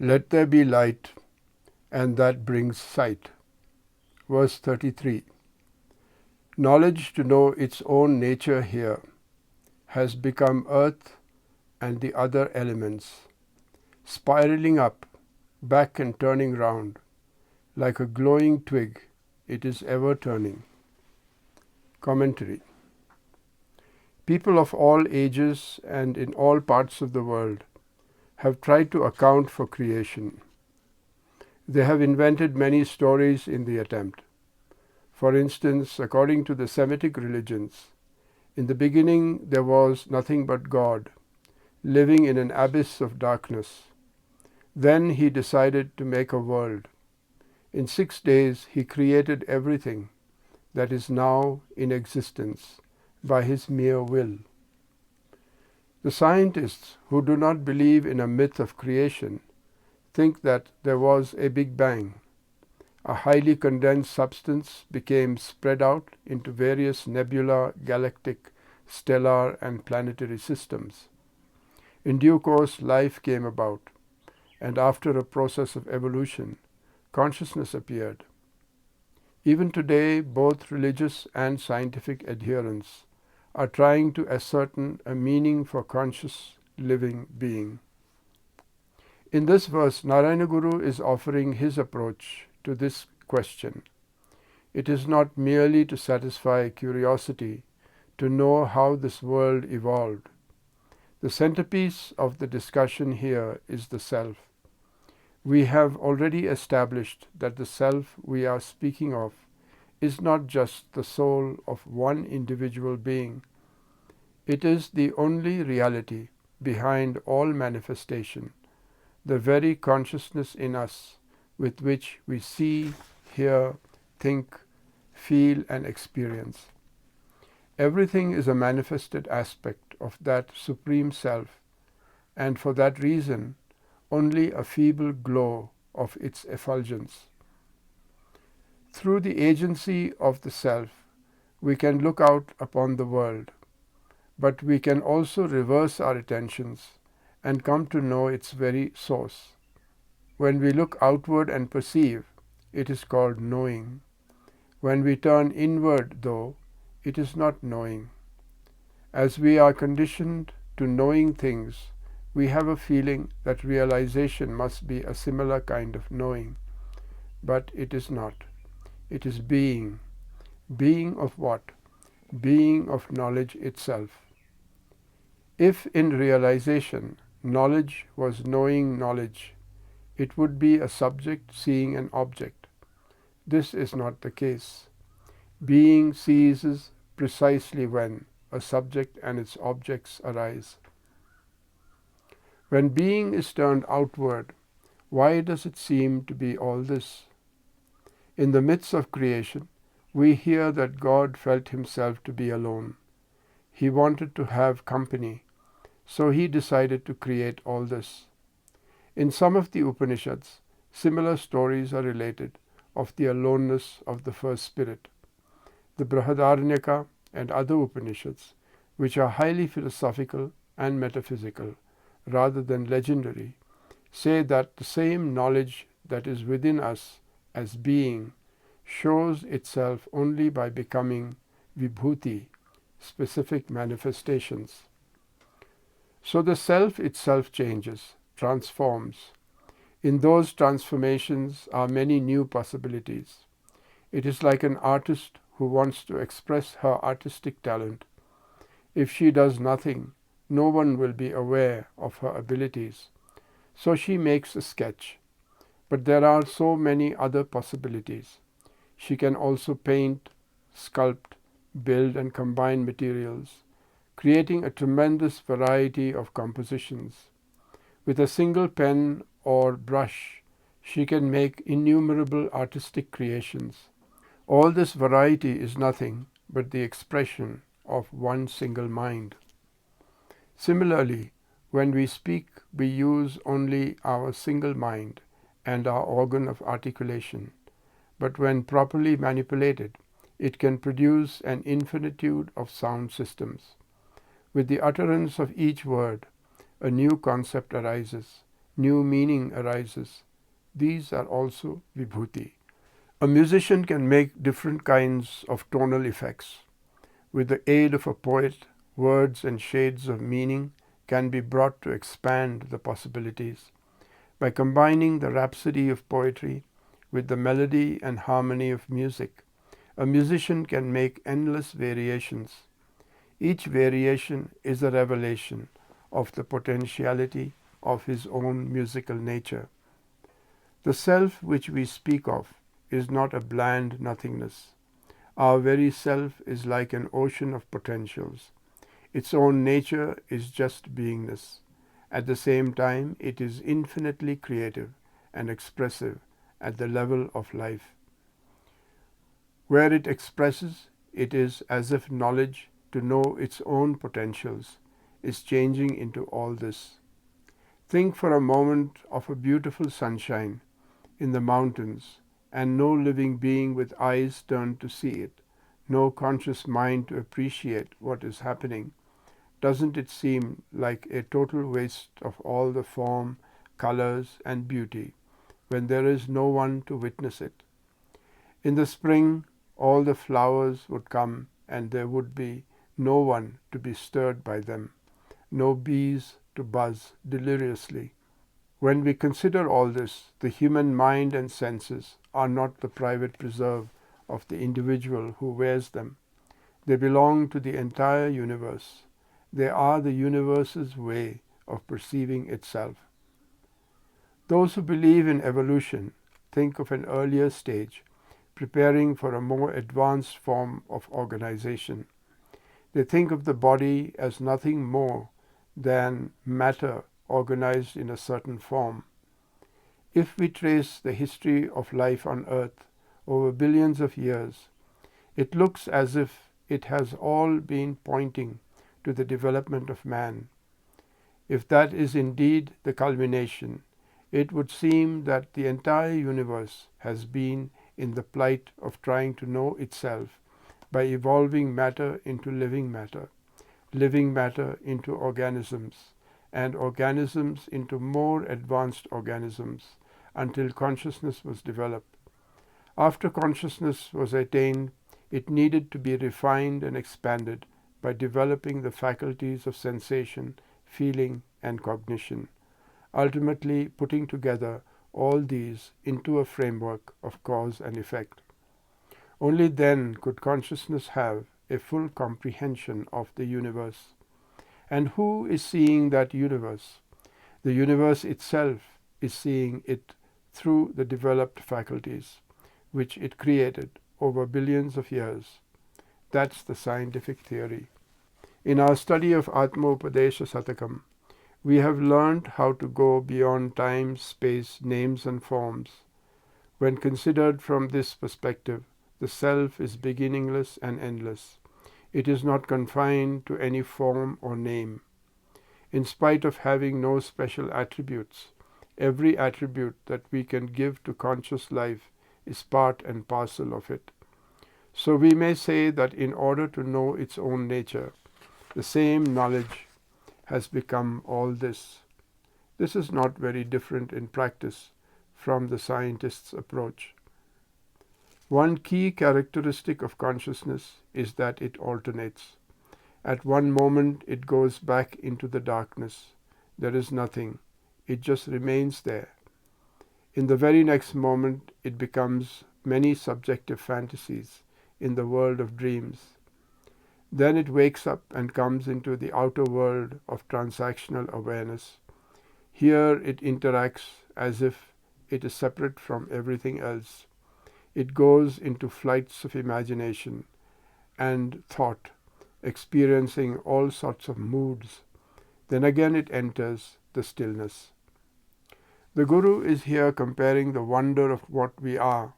Let there be light, and that brings sight. Verse 33. Knowledge to know its own nature here has become earth and the other elements, spiraling up, back and turning round. Like a glowing twig, it is ever turning. Commentary. People of all ages and in all parts of the world have tried to account for creation. They have invented many stories in the attempt. For instance, according to the Semitic religions, in the beginning there was nothing but God, living in an abyss of darkness. Then he decided to make a world. In 6 days he created everything that is now in existence by his mere will. The scientists who do not believe in a myth of creation think that there was a Big Bang. A highly condensed substance became spread out into various nebula, galactic, stellar, and planetary systems. In due course, life came about, and after a process of evolution, consciousness appeared. Even today, both religious and scientific adherents are trying to ascertain a meaning for conscious living being. In this verse, Narayana Guru is offering his approach to this question. It is not merely to satisfy curiosity to know how this world evolved. The centerpiece of the discussion here is the self. We have already established that the self we are speaking of is not just the soul of one individual being. It is the only reality behind all manifestation, the very consciousness in us with which we see, hear, think, feel, and experience. Everything is a manifested aspect of that supreme self, and for that reason, only a feeble glow of its effulgence. Through the agency of the self, we can look out upon the world, but we can also reverse our attentions and come to know its very source. When we look outward and perceive, it is called knowing. When we turn inward, though, it is not knowing. As we are conditioned to knowing things, we have a feeling that realization must be a similar kind of knowing. But it is not. It is being. Being of what? Being of knowledge itself. If in realization knowledge was knowing knowledge, it would be a subject seeing an object. This is not the case. Being ceases precisely when a subject and its objects arise. When being is turned outward, why does it seem to be all this? In the midst of creation, we hear that God felt himself to be alone. He wanted to have company, so he decided to create all this. In some of the Upanishads, similar stories are related of the aloneness of the first spirit. The Brihadaranyaka and other Upanishads, which are highly philosophical and metaphysical rather than legendary, say that the same knowledge that is within us as being shows itself only by becoming vibhuti, specific manifestations. So the self itself changes, transforms. In those transformations are many new possibilities. It is like an artist who wants to express her artistic talent. If she does nothing, no one will be aware of her abilities. So she makes a sketch. But there are so many other possibilities. She can also paint, sculpt, build and combine materials, creating a tremendous variety of compositions. With a single pen or brush, she can make innumerable artistic creations. All this variety is nothing but the expression of one single mind. Similarly, when we speak, we use only our single mind and our organ of articulation, but when properly manipulated, it can produce an infinitude of sound systems. With the utterance of each word, a new concept arises, new meaning arises. These are also vibhuti. A musician can make different kinds of tonal effects. With the aid of a poet, words and shades of meaning can be brought to expand the possibilities. By combining the rhapsody of poetry with the melody and harmony of music, a musician can make endless variations. Each variation is a revelation of the potentiality of his own musical nature. The self which we speak of is not a bland nothingness. Our very self is like an ocean of potentials. Its own nature is just beingness. At the same time, it is infinitely creative and expressive at the level of life. Where it expresses, it is as if knowledge, to know its own potentials, is changing into all this. Think for a moment of a beautiful sunshine in the mountains, and no living being with eyes turned to see it, no conscious mind to appreciate what is happening. Doesn't it seem like a total waste of all the form, colors, and beauty when there is no one to witness it? In the spring, all the flowers would come, and there would be no one to be stirred by them, no bees to buzz deliriously. When we consider all this, the human mind and senses are not the private preserve of the individual who wears them. They belong to the entire universe. They are the universe's way of perceiving itself. Those who believe in evolution think of an earlier stage, preparing for a more advanced form of organization. They think of the body as nothing more than matter organized in a certain form. If we trace the history of life on Earth over billions of years, it looks as if it has all been pointing to the development of man. If that is indeed the culmination, it would seem that the entire universe has been in the plight of trying to know itself by evolving matter into living matter into organisms, and organisms into more advanced organisms until consciousness was developed. After consciousness was attained, it needed to be refined and expanded by developing the faculties of sensation, feeling, and cognition, ultimately putting together all these into a framework of cause and effect. Only then could consciousness have a full comprehension of the universe. And who is seeing that universe? The universe itself is seeing it through the developed faculties, which it created over billions of years. That's the scientific theory. In our study of Atma-Upadesha Satakam, we have learned how to go beyond time, space, names, and forms. When considered from this perspective, the self is beginningless and endless. It is not confined to any form or name. In spite of having no special attributes, every attribute that we can give to conscious life is part and parcel of it. So we may say that in order to know its own nature, the same knowledge has become all this. This is not very different in practice from the scientist's approach. One key characteristic of consciousness is that it alternates. At one moment it goes back into the darkness. There is nothing. It just remains there. In the very next moment it becomes many subjective fantasies in the world of dreams. Then it wakes up and comes into the outer world of transactional awareness. Here it interacts as if it is separate from everything else. It goes into flights of imagination and thought, experiencing all sorts of moods. Then again it enters the stillness. The Guru is here comparing the wonder of what we are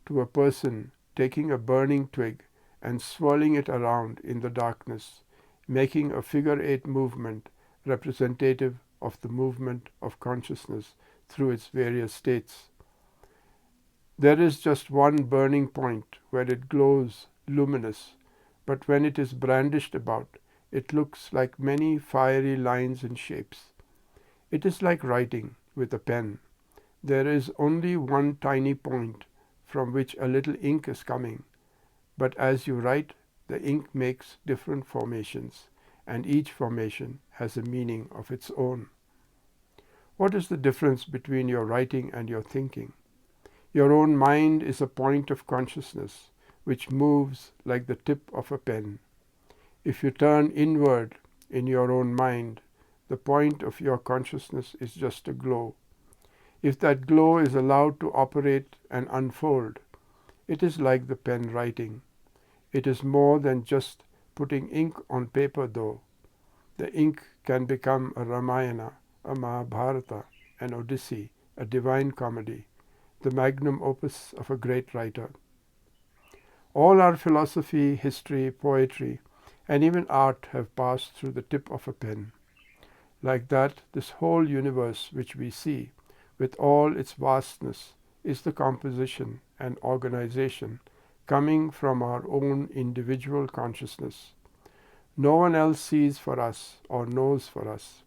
to a person taking a burning twig and swirling it around in the darkness, making a figure-8 movement representative of the movement of consciousness through its various states. There is just one burning point where it glows luminous, but when it is brandished about, it looks like many fiery lines and shapes. It is like writing. with a pen. There is only one tiny point from which a little ink is coming, but as you write, the ink makes different formations, and each formation has a meaning of its own. What is the difference between your writing and your thinking? Your own mind is a point of consciousness which moves like the tip of a pen. If you turn inward in your own mind, the point of your consciousness is just a glow. If that glow is allowed to operate and unfold, it is like the pen writing. It is more than just putting ink on paper, though. The ink can become a Ramayana, a Mahabharata, an Odyssey, a divine comedy, the magnum opus of a great writer. All our philosophy, history, poetry, and even art have passed through the tip of a pen. Like that, this whole universe which we see, with all its vastness, is the composition and organization coming from our own individual consciousness. No one else sees for us or knows for us.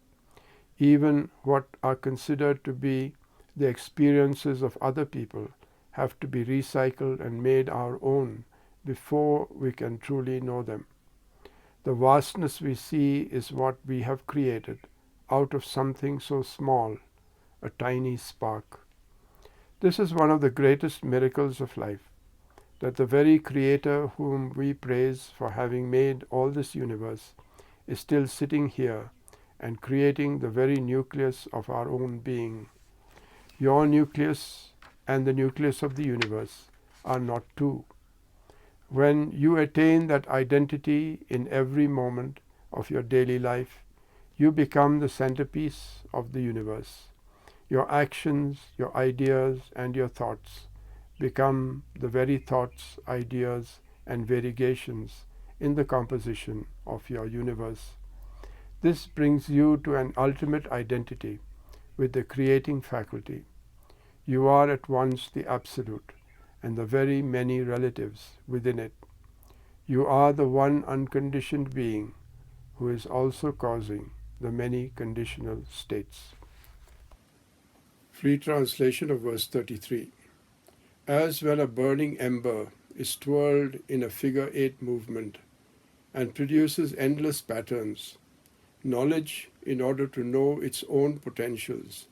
Even what are considered to be the experiences of other people have to be recycled and made our own before we can truly know them. The vastness we see is what we have created out of something so small, a tiny spark. This is one of the greatest miracles of life, that the very Creator whom we praise for having made all this universe is still sitting here and creating the very nucleus of our own being. Your nucleus and the nucleus of the universe are not two. When you attain that identity in every moment of your daily life, you become the centerpiece of the universe. Your actions, your ideas, and your thoughts become the very thoughts, ideas, and variegations in the composition of your universe. This brings you to an ultimate identity with the creating faculty. You are at once the Absolute and the very many relatives within it. You are the one unconditioned being who is also causing the many conditional states. Free translation of verse 33. As when a burning ember is twirled in a figure-8 movement and produces endless patterns, knowledge, in order to know its own potentials,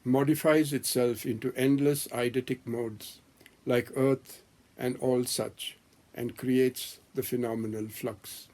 modifies itself into endless eidetic modes, like earth and all such, and creates the phenomenal flux.